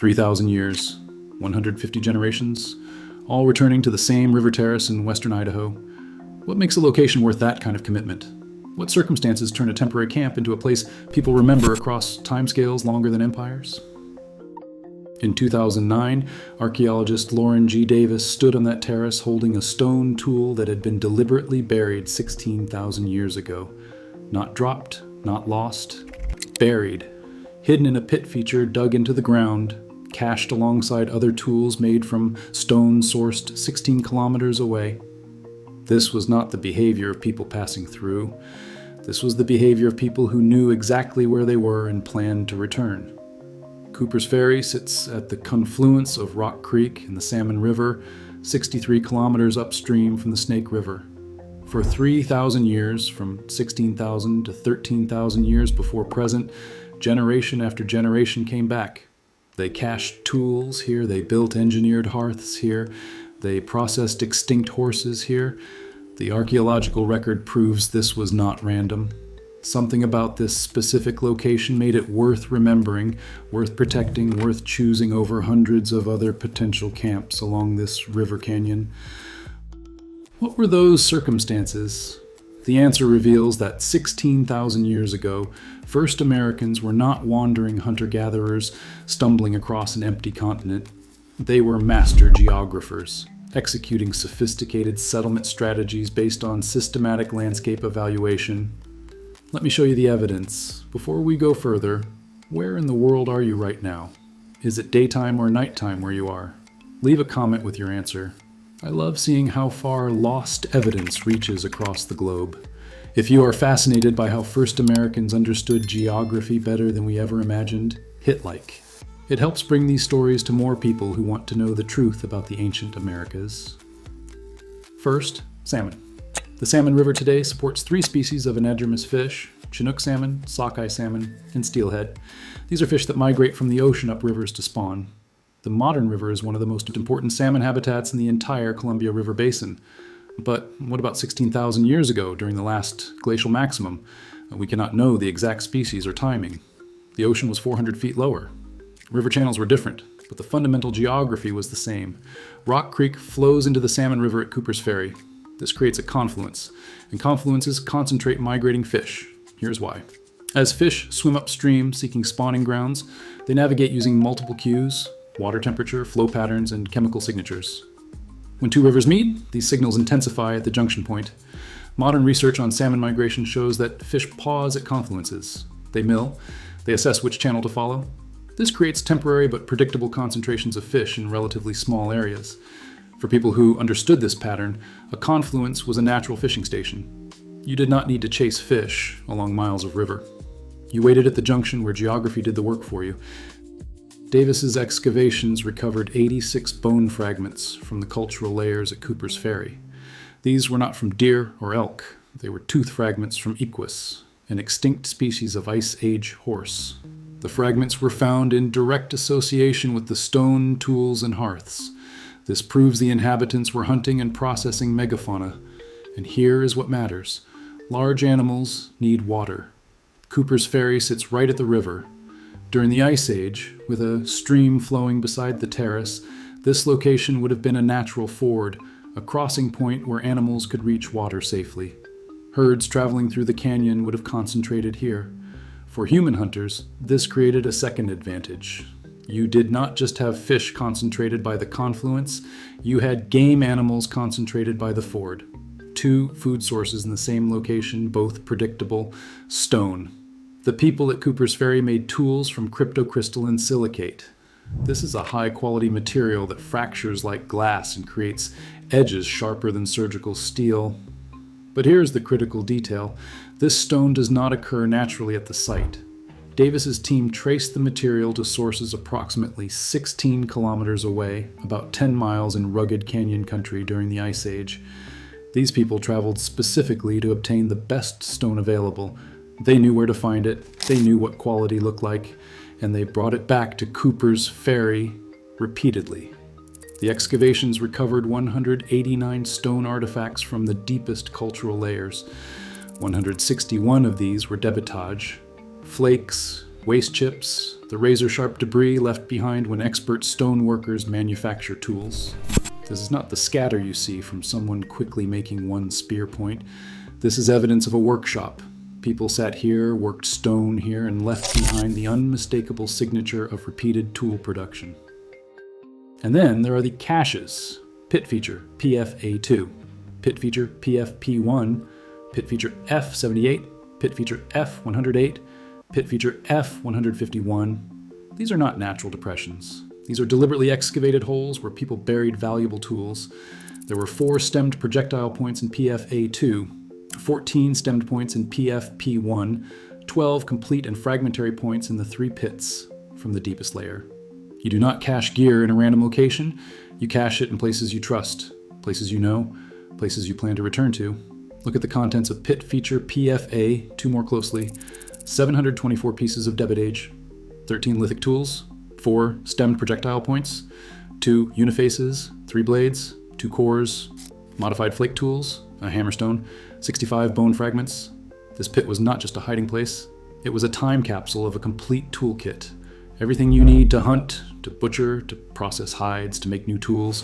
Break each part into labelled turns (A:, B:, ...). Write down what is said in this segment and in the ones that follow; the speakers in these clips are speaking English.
A: 3,000 years, 150 generations, all returning to the same river terrace in western Idaho. What makes a location worth that kind of commitment? What circumstances turn a temporary camp into a place people remember across timescales longer than empires? In 2009, archaeologist Lauren G. Davis stood on that terrace holding a stone tool that had been deliberately buried 16,000 years ago. Not dropped, not lost, buried, hidden in a pit feature dug into the ground, cached alongside other tools made from stone sourced 16 kilometers away. This was not the behavior of people passing through. This was the behavior of people who knew exactly where they were and planned to return. Cooper's Ferry sits at the confluence of Rock Creek and the Salmon River, 63 kilometers upstream from the Snake River. For 3,000 years, from 16,000 to 13,000 years before present, generation after generation came back. They cached tools here, they built engineered hearths here, they processed extinct horses here. The archaeological record proves this was not random. Something about this specific location made it worth remembering, worth protecting, worth choosing over hundreds of other potential camps along this river canyon. What were those circumstances? The answer reveals that 16,000 years ago, first Americans were not wandering hunter-gatherers stumbling across an empty continent. They were master geographers, executing sophisticated settlement strategies based on systematic landscape evaluation. Let me show you the evidence. Before we go further, where in the world are you right now? Is it daytime or nighttime where you are? Leave a comment with your answer. I love seeing how far lost evidence reaches across the globe. If you are fascinated by how first Americans understood geography better than we ever imagined, hit like. It helps bring these stories to more people who want to know the truth about the ancient Americas. First, salmon. The Salmon River today supports 3 species of anadromous fish: Chinook salmon, sockeye salmon, and steelhead. These are fish that migrate from the ocean up rivers to spawn. The modern river is one of the most important salmon habitats in the entire Columbia River Basin. But what about 16,000 years ago, during the last glacial maximum? We cannot know the exact species or timing. The ocean was 400 feet lower. River channels were different, but the fundamental geography was the same. Rock Creek flows into the Salmon River at Cooper's Ferry. This creates a confluence, and confluences concentrate migrating fish. Here's why. As fish swim upstream seeking spawning grounds, they navigate using multiple cues: water temperature, flow patterns, and chemical signatures. When 2 rivers meet, these signals intensify at the junction point. Modern research on salmon migration shows that fish pause at confluences. They mill, they assess which channel to follow. This creates temporary but predictable concentrations of fish in relatively small areas. For people who understood this pattern, a confluence was a natural fishing station. You did not need to chase fish along miles of river. You waited at the junction where geography did the work for you. Davis's excavations recovered 86 bone fragments from the cultural layers at Cooper's Ferry. These were not from deer or elk. They were tooth fragments from equus, an extinct species of Ice Age horse. The fragments were found in direct association with the stone tools and hearths. This proves the inhabitants were hunting and processing megafauna. And here is what matters. Large animals need water. Cooper's Ferry sits right at the river. During the Ice Age, with a stream flowing beside the terrace, this location would have been a natural ford, a crossing point where animals could reach water safely. Herds traveling through the canyon would have concentrated here. For human hunters, this created a second advantage. You did not just have fish concentrated by the confluence, you had game animals concentrated by the ford. 2 food sources in the same location, both predictable: stone. The people at Cooper's Ferry made tools from cryptocrystalline silicate. This is a high-quality material that fractures like glass and creates edges sharper than surgical steel. But here's the critical detail. This stone does not occur naturally at the site. Davis's team traced the material to sources approximately 16 kilometers away, about 10 miles in rugged canyon country during the Ice Age. These people traveled specifically to obtain the best stone available. They knew where to find it, they knew what quality looked like, and they brought it back to Cooper's Ferry repeatedly. The excavations recovered 189 stone artifacts from the deepest cultural layers. 161 of these were debitage, flakes, waste chips, the razor-sharp debris left behind when expert stone workers manufacture tools. This is not the scatter you see from someone quickly making one spear point. This is evidence of a workshop. People sat here, worked stone here, and left behind the unmistakable signature of repeated tool production. And then there are the caches. Pit feature PFA2, pit feature PFP1, pit feature F78, pit feature F108, pit feature F151. These are not natural depressions. These are deliberately excavated holes where people buried valuable tools. There were 4 stemmed projectile points in PFA2, 14 stemmed points in PFP1, 12 complete and fragmentary points in the 3 pits from the deepest layer. You do not cache gear in a random location. You cache it in places you trust, places you know, places you plan to return to. Look at the contents of pit feature PFA 2 more closely. 724 pieces of debit age, 13 lithic tools, 4 stemmed projectile points, 2 unifaces, 3 blades, 2 cores, modified flake tools, a hammerstone, 65 bone fragments. This pit was not just a hiding place. It was a time capsule of a complete toolkit. Everything you need to hunt, to butcher, to process hides, to make new tools.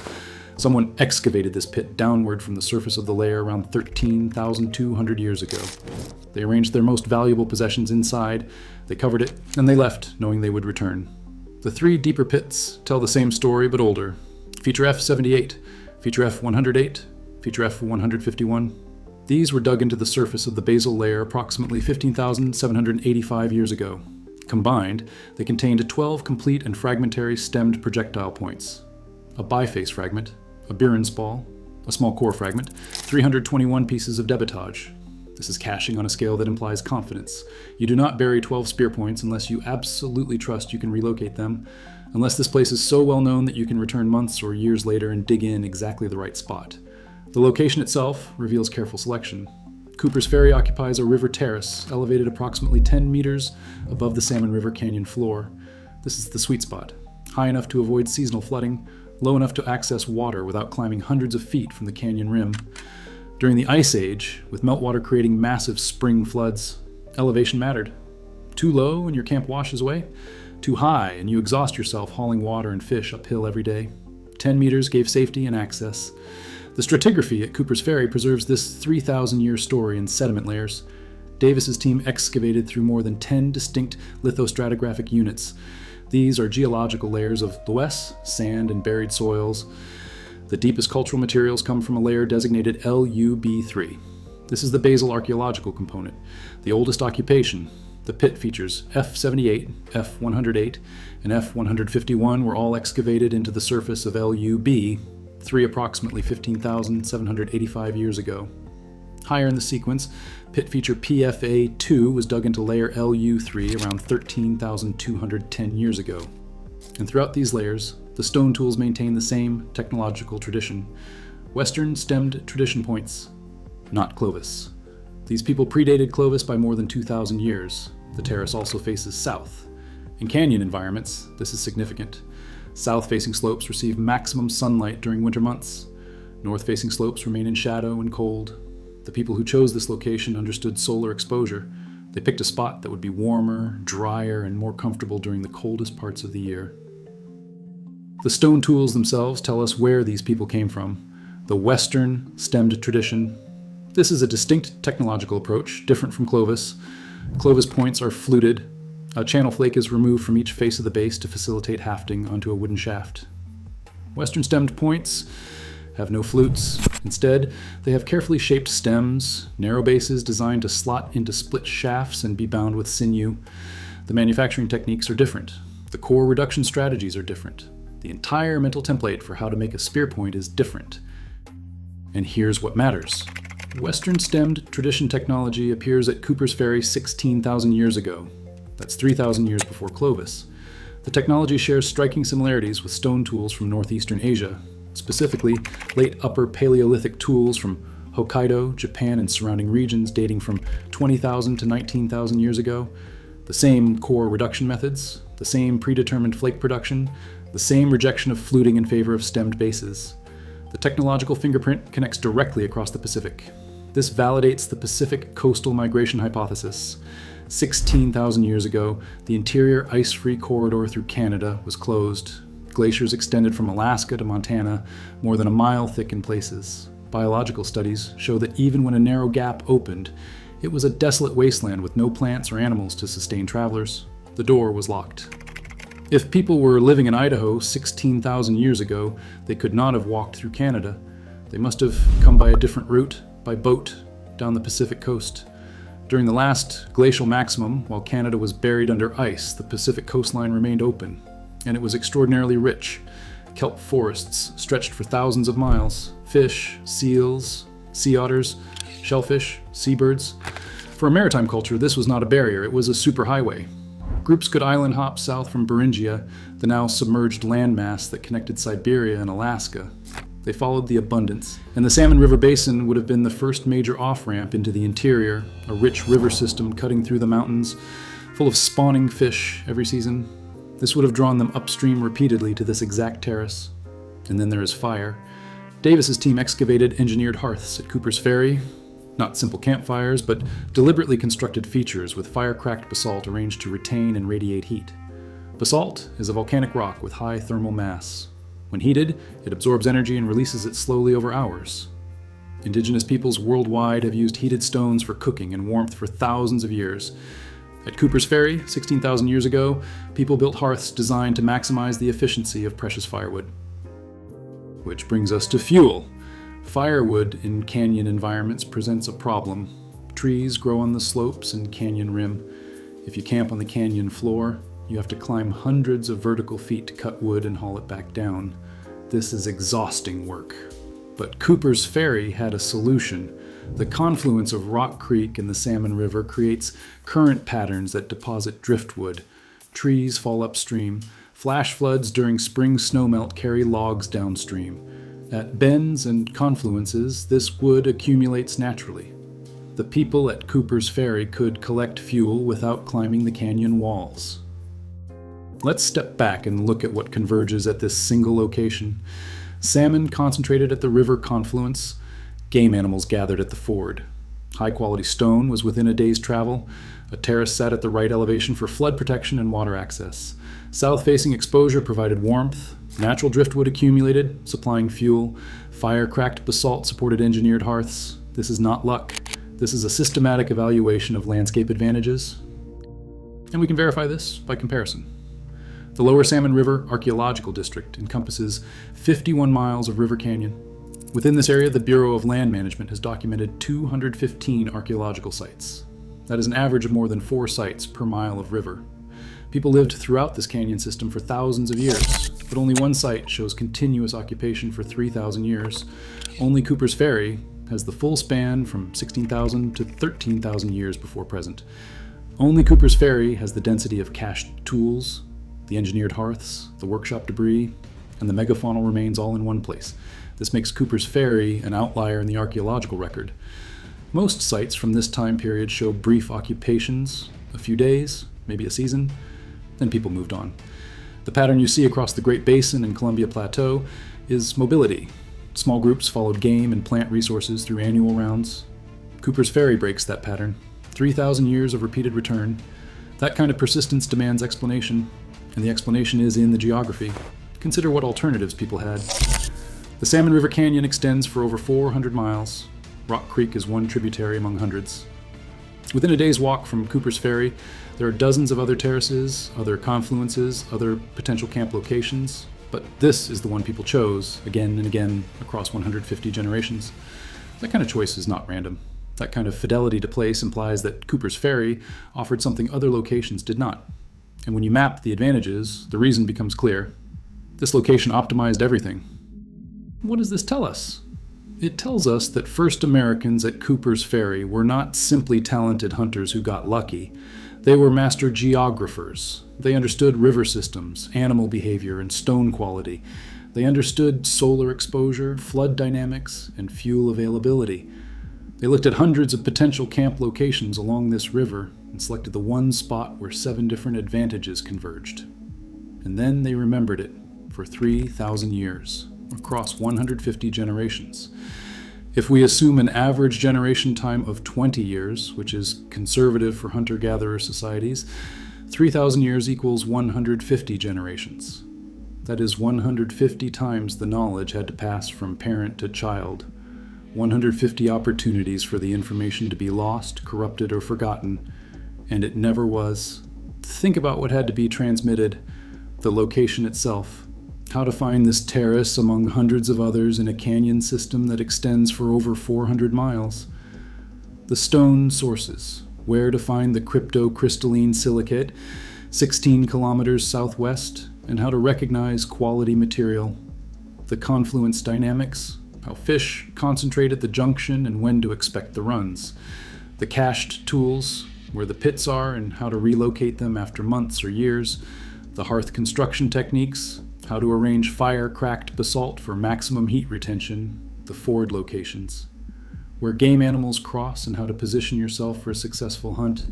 A: Someone excavated this pit downward from the surface of the layer around 13,200 years ago. They arranged their most valuable possessions inside, they covered it, and they left, knowing they would return. The 3 deeper pits tell the same story, but older. Feature F78, Feature F108, Feature F151. These were dug into the surface of the basal layer approximately 15,785 years ago. Combined, they contained 12 complete and fragmentary stemmed projectile points, a biface fragment, a Birenspal, a small core fragment, 321 pieces of debitage. This is caching on a scale that implies confidence. You do not bury 12 spear points unless you absolutely trust you can relocate them, unless this place is so well known that you can return months or years later and dig in exactly the right spot. The location itself reveals careful selection. Cooper's Ferry occupies a river terrace elevated approximately 10 meters above the Salmon River Canyon floor. This is the sweet spot, high enough to avoid seasonal flooding, low enough to access water without climbing hundreds of feet from the canyon rim. During the Ice Age, with meltwater creating massive spring floods, elevation mattered. Too low and your camp washes away. Too high and you exhaust yourself hauling water and fish uphill every day. 10 meters gave safety and access. The stratigraphy at Cooper's Ferry preserves this 3,000-year story in sediment layers. Davis's team excavated through more than 10 distinct lithostratigraphic units. These are geological layers of loess, sand, and buried soils. The deepest cultural materials come from a layer designated LUB3. This is the basal archaeological component, the oldest occupation. The pit features F78, F108, and F151 were all excavated into the surface of LUB, 3 approximately 15,785 years ago. Higher in the sequence, pit feature PFA2 was dug into layer LU3 around 13,210 years ago. And throughout these layers, the stone tools maintain the same technological tradition. Western stemmed tradition points, not Clovis. These people predated Clovis by more than 2,000 years. The terrace also faces south. In canyon environments, this is significant. South-facing slopes receive maximum sunlight during winter months. North-facing slopes remain in shadow and cold. The people who chose this location understood solar exposure. They picked a spot that would be warmer, drier, and more comfortable during the coldest parts of the year. The stone tools themselves tell us where these people came from. The Western stemmed tradition. This is a distinct technological approach, different from Clovis. Clovis points are fluted. A channel flake is removed from each face of the base to facilitate hafting onto a wooden shaft. Western stemmed points have no flutes. Instead, they have carefully shaped stems, narrow bases designed to slot into split shafts and be bound with sinew. The manufacturing techniques are different. The core reduction strategies are different. The entire mental template for how to make a spear point is different. And here's what matters. Western stemmed tradition technology appears at Cooper's Ferry 16,000 years ago. That's 3,000 years before Clovis. The technology shares striking similarities with stone tools from northeastern Asia, specifically late Upper Paleolithic tools from Hokkaido, Japan, and surrounding regions dating from 20,000 to 19,000 years ago. The same core reduction methods, the same predetermined flake production, the same rejection of fluting in favor of stemmed bases. The technological fingerprint connects directly across the Pacific. This validates the Pacific coastal migration hypothesis. 16,000 years ago, the interior ice-free corridor through Canada was closed. Glaciers extended from Alaska to Montana, more than a mile thick in places. Biological studies show that even when a narrow gap opened, it was a desolate wasteland with no plants or animals to sustain travelers. The door was locked. If people were living in Idaho 16,000 years ago, they could not have walked through Canada. They must have come by a different route, by boat, down the Pacific coast. During the last glacial maximum, while Canada was buried under ice, the Pacific coastline remained open, and it was extraordinarily rich. Kelp forests stretched for thousands of miles. Fish, seals, sea otters, shellfish, seabirds. For a maritime culture, this was not a barrier, it was a superhighway. Groups could island hop south from Beringia, the now submerged landmass that connected Siberia and Alaska. They followed the abundance, and the Salmon River Basin would have been the first major off-ramp into the interior, a rich river system cutting through the mountains, full of spawning fish every season. This would have drawn them upstream repeatedly to this exact terrace. And then there is fire. Davis's team excavated engineered hearths at Cooper's Ferry, not simple campfires, but deliberately constructed features with fire-cracked basalt arranged to retain and radiate heat. Basalt is a volcanic rock with high thermal mass. When heated, it absorbs energy and releases it slowly over hours. Indigenous peoples worldwide have used heated stones for cooking and warmth for thousands of years. At Cooper's Ferry, 16,000 years ago, people built hearths designed to maximize the efficiency of precious firewood. Which brings us to fuel. Firewood in canyon environments presents a problem. Trees grow on the slopes and canyon rim. If you camp on the canyon floor, you have to climb hundreds of vertical feet to cut wood and haul it back down. This is exhausting work. But Cooper's Ferry had a solution. The confluence of Rock Creek and the Salmon River creates current patterns that deposit driftwood. Trees fall upstream. Flash floods during spring snowmelt carry logs downstream. At bends and confluences, this wood accumulates naturally. The people at Cooper's Ferry could collect fuel without climbing the canyon walls. Let's step back and look at what converges at this single location. Salmon concentrated at the river confluence. Game animals gathered at the ford. High-quality stone was within a day's travel. A terrace sat at the right elevation for flood protection and water access. South-facing exposure provided warmth. Natural driftwood accumulated, supplying fuel. Fire-cracked basalt supported engineered hearths. This is not luck. This is a systematic evaluation of landscape advantages. And we can verify this by comparison. The Lower Salmon River Archaeological District encompasses 51 miles of river canyon. Within this area, the Bureau of Land Management has documented 215 archaeological sites. That is an average of more than 4 sites per mile of river. People lived throughout this canyon system for thousands of years, but only one site shows continuous occupation for 3,000 years. Only Cooper's Ferry has the full span from 16,000 to 13,000 years before present. Only Cooper's Ferry has the density of cached tools, the engineered hearths, the workshop debris, and the megafaunal remains all in one place. This makes Cooper's Ferry an outlier in the archaeological record. Most sites from this time period show brief occupations, a few days, maybe a season, then people moved on. The pattern you see across the Great Basin and Columbia Plateau is mobility. Small groups followed game and plant resources through annual rounds. Cooper's Ferry breaks that pattern. 3,000 years of repeated return. That kind of persistence demands explanation, and the explanation is in the geography. Consider what alternatives people had. The Salmon River Canyon extends for over 400 miles. Rock Creek is one tributary among hundreds. Within a day's walk from Cooper's Ferry, there are dozens of other terraces, other confluences, other potential camp locations, but this is the one people chose again and again across 150 generations. That kind of choice is not random. That kind of fidelity to place implies that Cooper's Ferry offered something other locations did not. And when you map the advantages, the reason becomes clear. This location optimized everything. What does this tell us? It tells us that first Americans at Cooper's Ferry were not simply talented hunters who got lucky. They were master geographers. They understood river systems, animal behavior, and stone quality. They understood solar exposure, flood dynamics, and fuel availability. They looked at hundreds of potential camp locations along this river and selected the one spot where 7 different advantages converged. And then they remembered it for 3,000 years, across 150 generations. If we assume an average generation time of 20 years, which is conservative for hunter-gatherer societies, 3,000 years equals 150 generations. That is 150 times the knowledge had to pass from parent to child. 150 opportunities for the information to be lost, corrupted, or forgotten, and it never was. Think about what had to be transmitted, the location itself, how to find this terrace among hundreds of others in a canyon system that extends for over 400 miles. The stone sources, where to find the cryptocrystalline silicate 16 kilometers southwest, and how to recognize quality material. The confluence dynamics, how fish concentrate at the junction and when to expect the runs. The cached tools, where the pits are and how to relocate them after months or years. The hearth construction techniques, how to arrange fire-cracked basalt for maximum heat retention. The ford locations, where game animals cross and how to position yourself for a successful hunt.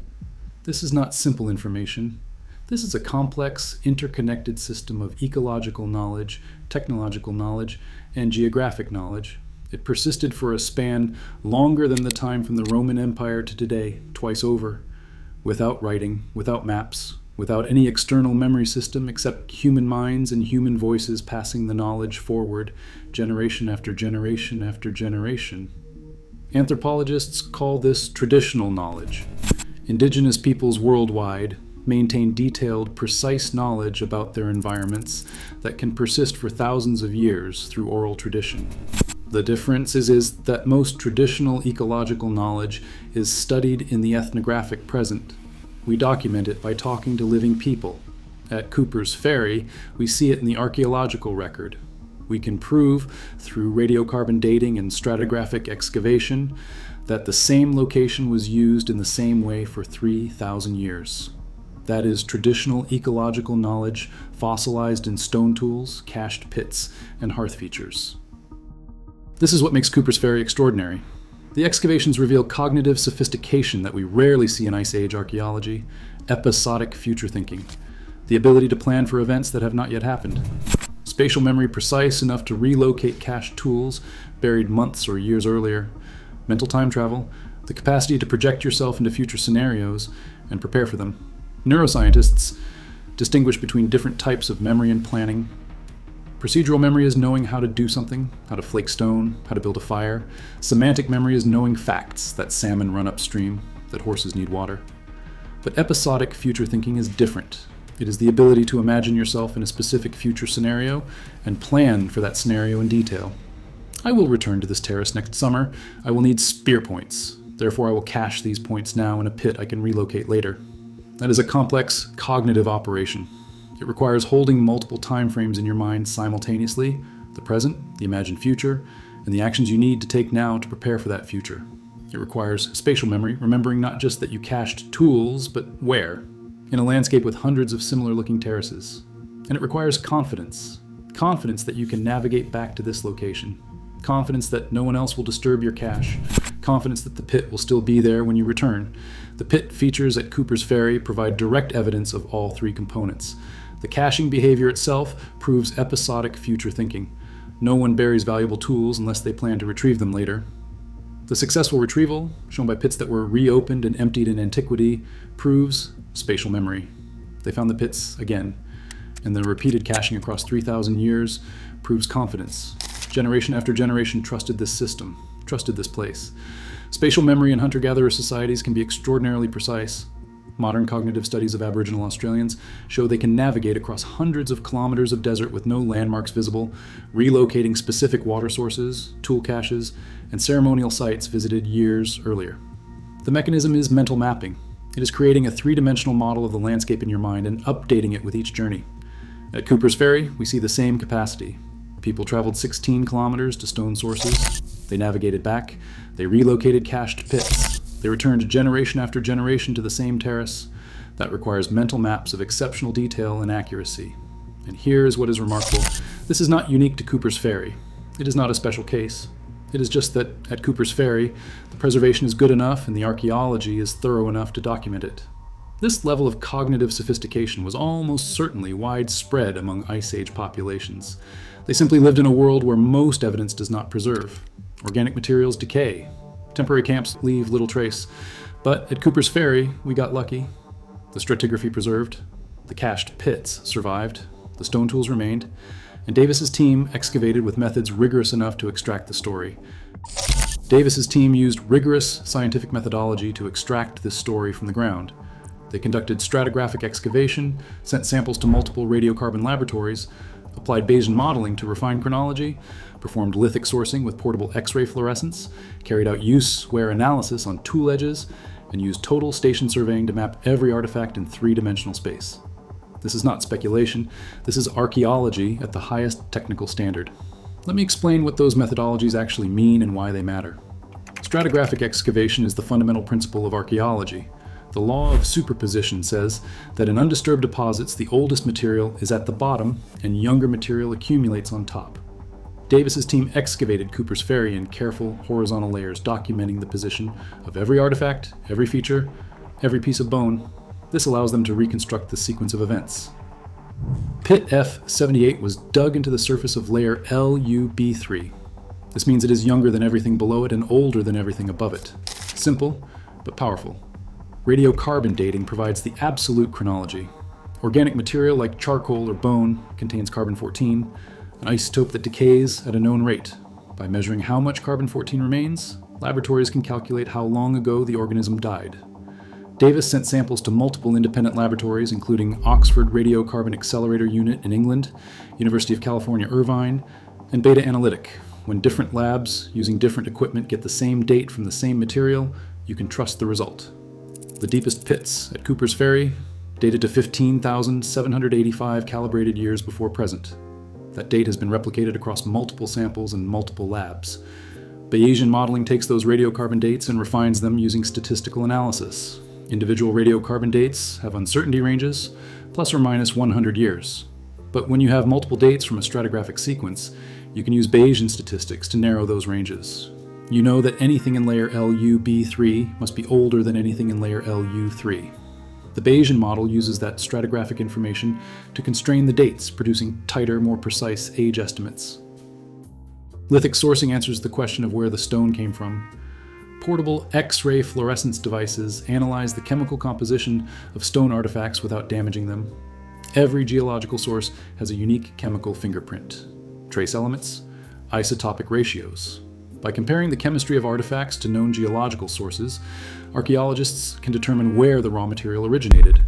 A: This is not simple information. This is a complex, interconnected system of ecological knowledge, technological knowledge, and geographic knowledge. It persisted for a span longer than the time from the Roman Empire to today, twice over, without writing, without maps, without any external memory system except human minds and human voices passing the knowledge forward, generation after generation after generation. Anthropologists call this traditional knowledge. Indigenous peoples worldwide maintain detailed, precise knowledge about their environments that can persist for thousands of years through oral tradition. The difference is that most traditional ecological knowledge is studied in the ethnographic present. We document it by talking to living people. At Cooper's Ferry, we see it in the archaeological record. We can prove, through radiocarbon dating and stratigraphic excavation, that the same location was used in the same way for 3,000 years. That is traditional ecological knowledge fossilized in stone tools, cached pits, and hearth features. This is what makes Cooper's Ferry extraordinary. The excavations reveal cognitive sophistication that we rarely see in Ice Age archaeology, episodic future thinking, the ability to plan for events that have not yet happened, spatial memory precise enough to relocate cached tools buried months or years earlier, mental time travel, the capacity to project yourself into future scenarios and prepare for them. Neuroscientists distinguish between different types of memory and planning. Procedural memory is knowing how to do something, how to flake stone, how to build a fire. Semantic memory is knowing facts, that salmon run upstream, that horses need water. But episodic future thinking is different. It is the ability to imagine yourself in a specific future scenario and plan for that scenario in detail. I will return to this terrace next summer. I will need spear points. Therefore, I will cache these points now in a pit I can relocate later. That is a complex cognitive operation. It requires holding multiple time frames in your mind simultaneously, the present, the imagined future, and the actions you need to take now to prepare for that future. It requires spatial memory, remembering not just that you cached tools, but where, in a landscape with hundreds of similar-looking terraces. And it requires confidence. Confidence that you can navigate back to this location. Confidence that no one else will disturb your cache. Confidence that the pit will still be there when you return. The pit features at Cooper's Ferry provide direct evidence of all three components. The caching behavior itself proves episodic future thinking. No one buries valuable tools unless they plan to retrieve them later. The successful retrieval, shown by pits that were reopened and emptied in antiquity, proves spatial memory. They found the pits again, and the repeated caching across 3,000 years proves confidence. Generation after generation trusted this system, trusted this place. Spatial memory in hunter-gatherer societies can be extraordinarily precise. Modern cognitive studies of Aboriginal Australians show they can navigate across hundreds of kilometers of desert with no landmarks visible, relocating specific water sources, tool caches, and ceremonial sites visited years earlier. The mechanism is mental mapping. It is creating a three-dimensional model of the landscape in your mind and updating it with each journey. At Cooper's Ferry, we see the same capacity. People traveled 16 kilometers to stone sources. They navigated back. They relocated cached pits. They returned generation after generation to the same terrace. That requires mental maps of exceptional detail and accuracy. And here is what is remarkable. This is not unique to Cooper's Ferry. It is not a special case. It is just that at Cooper's Ferry, the preservation is good enough and the archaeology is thorough enough to document it. This level of cognitive sophistication was almost certainly widespread among Ice Age populations. They simply lived in a world where most evidence does not preserve. Organic materials decay. Temporary camps leave little trace. But at Cooper's Ferry, we got lucky. The stratigraphy preserved. The cached pits survived. The stone tools remained. And Davis's team excavated with methods rigorous enough to extract the story. Davis's team used rigorous scientific methodology to extract this story from the ground. They conducted stratigraphic excavation, sent samples to multiple radiocarbon laboratories, applied Bayesian modeling to refine chronology, performed lithic sourcing with portable X-ray fluorescence, carried out use-wear analysis on tool edges, and used total station surveying to map every artifact in three-dimensional space. This is not speculation, this is archaeology at the highest technical standard. Let me explain what those methodologies actually mean and why they matter. Stratigraphic excavation is the fundamental principle of archaeology. The law of superposition says that in undisturbed deposits, the oldest material is at the bottom and younger material accumulates on top. Davis's team excavated Cooper's Ferry in careful horizontal layers, documenting the position of every artifact, every feature, every piece of bone. This allows them to reconstruct the sequence of events. Pit F78 was dug into the surface of layer LUB3. This means it is younger than everything below it and older than everything above it. Simple, but powerful. Radiocarbon dating provides the absolute chronology. Organic material like charcoal or bone contains carbon-14, an isotope that decays at a known rate. By measuring how much carbon-14 remains, laboratories can calculate how long ago the organism died. Davis sent samples to multiple independent laboratories, including Oxford Radiocarbon Accelerator Unit in England, University of California, Irvine, and Beta Analytic. When different labs using different equipment get the same date from the same material, you can trust the result. The deepest pits at Cooper's Ferry dated to 15,785 calibrated years before present. That date has been replicated across multiple samples and multiple labs. Bayesian modeling takes those radiocarbon dates and refines them using statistical analysis. Individual radiocarbon dates have uncertainty ranges, plus or minus 100 years. But when you have multiple dates from a stratigraphic sequence, you can use Bayesian statistics to narrow those ranges. You know that anything in layer LUB3 must be older than anything in layer LU3. The Bayesian model uses that stratigraphic information to constrain the dates, producing tighter, more precise age estimates. Lithic sourcing answers the question of where the stone came from. Portable X-ray fluorescence devices analyze the chemical composition of stone artifacts without damaging them. Every geological source has a unique chemical fingerprint. Trace elements, isotopic ratios. By comparing the chemistry of artifacts to known geological sources, archaeologists can determine where the raw material originated.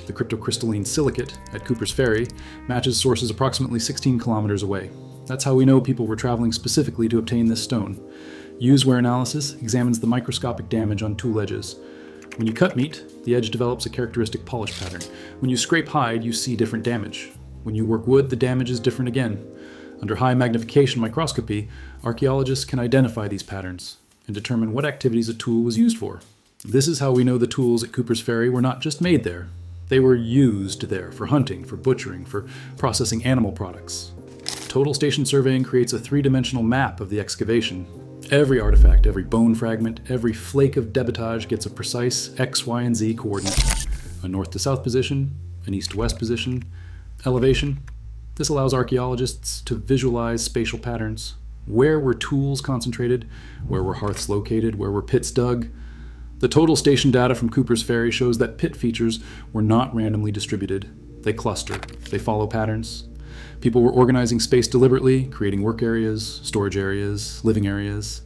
A: The cryptocrystalline silicate at Cooper's Ferry matches sources approximately 16 kilometers away. That's how we know people were traveling specifically to obtain this stone. Use-wear analysis examines the microscopic damage on tool edges. When you cut meat, the edge develops a characteristic polish pattern. When you scrape hide, you see different damage. When you work wood, the damage is different again. Under high magnification microscopy, archaeologists can identify these patterns and determine what activities a tool was used for. This is how we know the tools at Cooper's Ferry were not just made there. They were used there for hunting, for butchering, for processing animal products. Total station surveying creates a three-dimensional map of the excavation. Every artifact, every bone fragment, every flake of debitage gets a precise X, Y, and Z coordinate. A north to south position, an east to west position, elevation. This allows archaeologists to visualize spatial patterns. Where were tools concentrated? Where were hearths located? Where were pits dug? The total station data from Cooper's Ferry shows that pit features were not randomly distributed. They cluster. They follow patterns. People were organizing space deliberately, creating work areas, storage areas, living areas.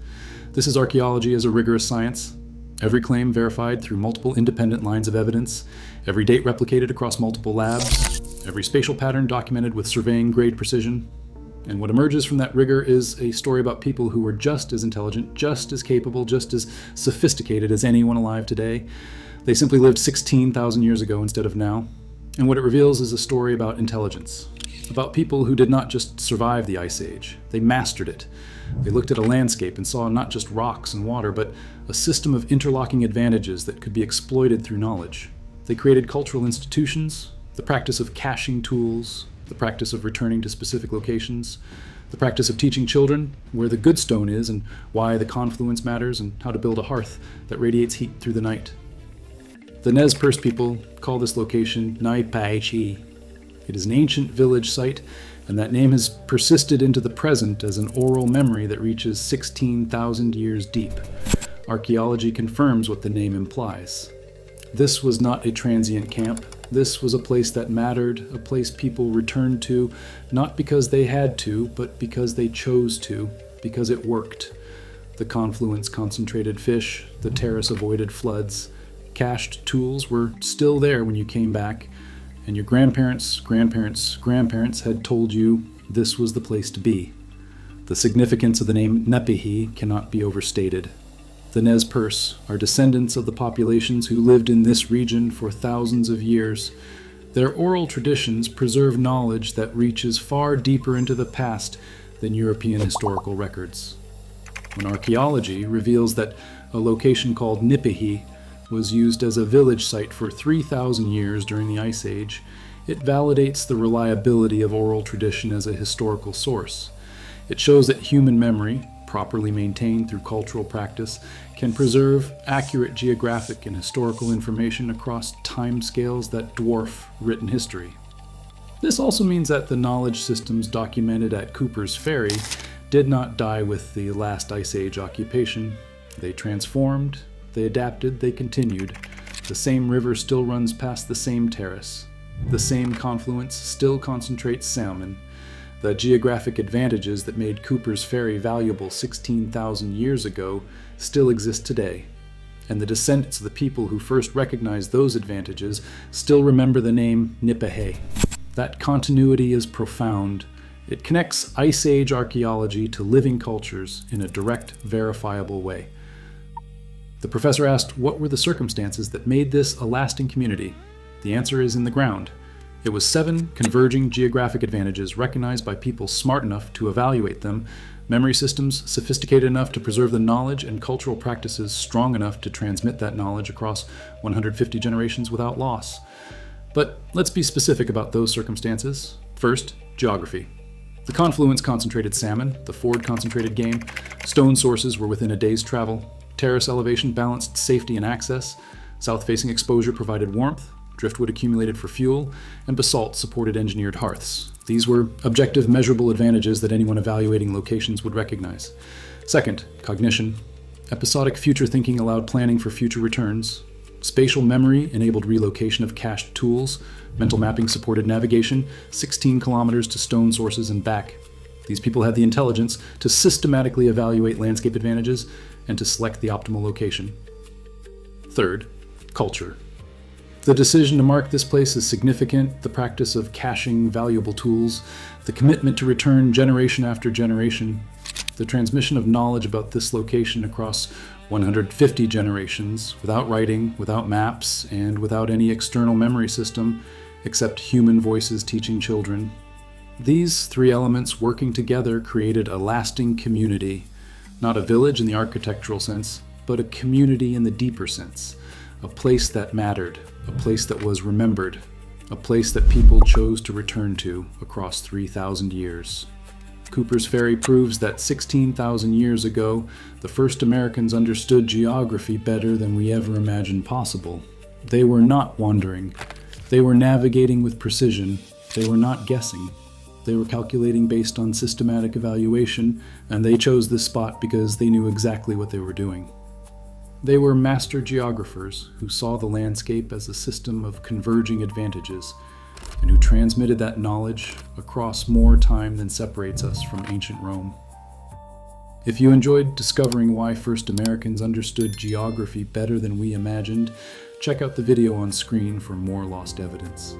A: This is archaeology as a rigorous science. Every claim verified through multiple independent lines of evidence, every date replicated across multiple labs, every spatial pattern documented with surveying grade precision. And what emerges from that rigor is a story about people who were just as intelligent, just as capable, just as sophisticated as anyone alive today. They simply lived 16,000 years ago instead of now. And what it reveals is a story about intelligence. About people who did not just survive the Ice Age, they mastered it. They looked at a landscape and saw not just rocks and water, but a system of interlocking advantages that could be exploited through knowledge. They created cultural institutions, the practice of caching tools, the practice of returning to specific locations, the practice of teaching children where the good stone is and why the confluence matters and how to build a hearth that radiates heat through the night. The Nez Perce people call this location Nipéhe. It is an ancient village site and that name has persisted into the present as an oral memory that reaches 16,000 years deep. Archaeology confirms what the name implies. This was not a transient camp. This was a place that mattered, a place people returned to, not because they had to, but because they chose to, because it worked. The confluence concentrated fish, the terrace avoided floods. Cached tools were still there when you came back, and your grandparents' grandparents had told you this was the place to be. The significance of the name Nipéhe cannot be overstated. The Nez Perce are descendants of the populations who lived in this region for thousands of years. Their oral traditions preserve knowledge that reaches far deeper into the past than European historical records. When archaeology reveals that a location called Nipéhe was used as a village site for 3,000 years during the Ice Age, it validates the reliability of oral tradition as a historical source. It shows that human memory, properly maintained through cultural practice, can preserve accurate geographic and historical information across timescales that dwarf written history. This also means that the knowledge systems documented at Cooper's Ferry did not die with the last Ice Age occupation. They transformed, they adapted, they continued. The same river still runs past the same terrace. The same confluence still concentrates salmon. The geographic advantages that made Cooper's Ferry valuable 16,000 years ago still exist today. And the descendants of the people who first recognized those advantages still remember the name Nipéhe. That continuity is profound. It connects Ice Age archaeology to living cultures in a direct, verifiable way. The professor asked what were the circumstances that made this a lasting community. The answer is in the ground. It was 7 converging geographic advantages recognized by people smart enough to evaluate them, memory systems sophisticated enough to preserve the knowledge, and cultural practices strong enough to transmit that knowledge across 150 generations without loss. But let's be specific about those circumstances. First, geography. The confluence concentrated salmon, the ford concentrated game, stone sources were within a day's travel, terrace elevation balanced safety and access, south-facing exposure provided warmth, driftwood accumulated for fuel, and basalt supported engineered hearths. These were objective, measurable advantages that anyone evaluating locations would recognize. Second, cognition. Episodic future thinking allowed planning for future returns. Spatial memory enabled relocation of cached tools. Mental mapping supported navigation, 16 kilometers to stone sources and back. These people had the intelligence to systematically evaluate landscape advantages and to select the optimal location. Third, culture. The decision to mark this place is significant, the practice of caching valuable tools, the commitment to return generation after generation, the transmission of knowledge about this location across 150 generations, without writing, without maps, and without any external memory system, except human voices teaching children. These 3 elements working together created a lasting community, not a village in the architectural sense, but a community in the deeper sense, a place that mattered, a place that was remembered, a place that people chose to return to across 3,000 years. Cooper's Ferry proves that 16,000 years ago, the first Americans understood geography better than we ever imagined possible. They were not wandering. They were navigating with precision. They were not guessing. They were calculating based on systematic evaluation, and they chose this spot because they knew exactly what they were doing. They were master geographers who saw the landscape as a system of converging advantages, and who transmitted that knowledge across more time than separates us from ancient Rome. If you enjoyed discovering why first Americans understood geography better than we imagined, check out the video on screen for more lost evidence.